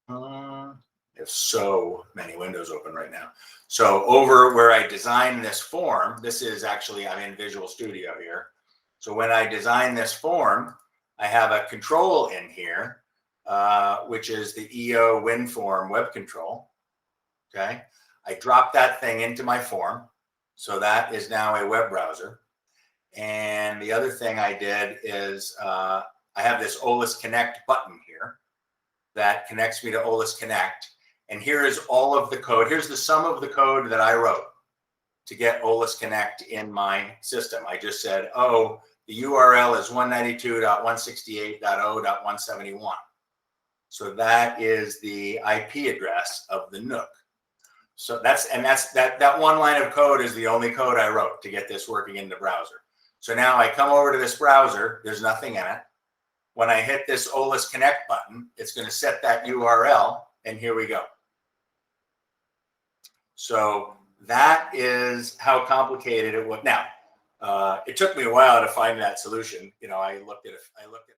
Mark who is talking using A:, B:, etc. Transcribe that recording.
A: There's so many windows open right now. So over where I designed this form, this is actually, I'm in Visual Studio here. So when I design this form, I have a control in here, which is the EO WinForm web control. Okay. I drop that thing into my form. So that is now a web browser. And the other thing I did is I have this Olis Connect button here that connects me to Olis Connect. And here is all of the code. Here's the sum of the code that I wrote to get Olis Connect in my system. I just said, oh, the URL is 192.168.0.171. So that is the IP address of the NUC. So that one line of code is the only code I wrote to get this working in the browser. So now I come over to this browser, there's nothing in it. When I hit this Olis Connect button, it's going to set that URL, and here we go. So that is how complicated it was. Now, it took me a while to find that solution. You know, I looked at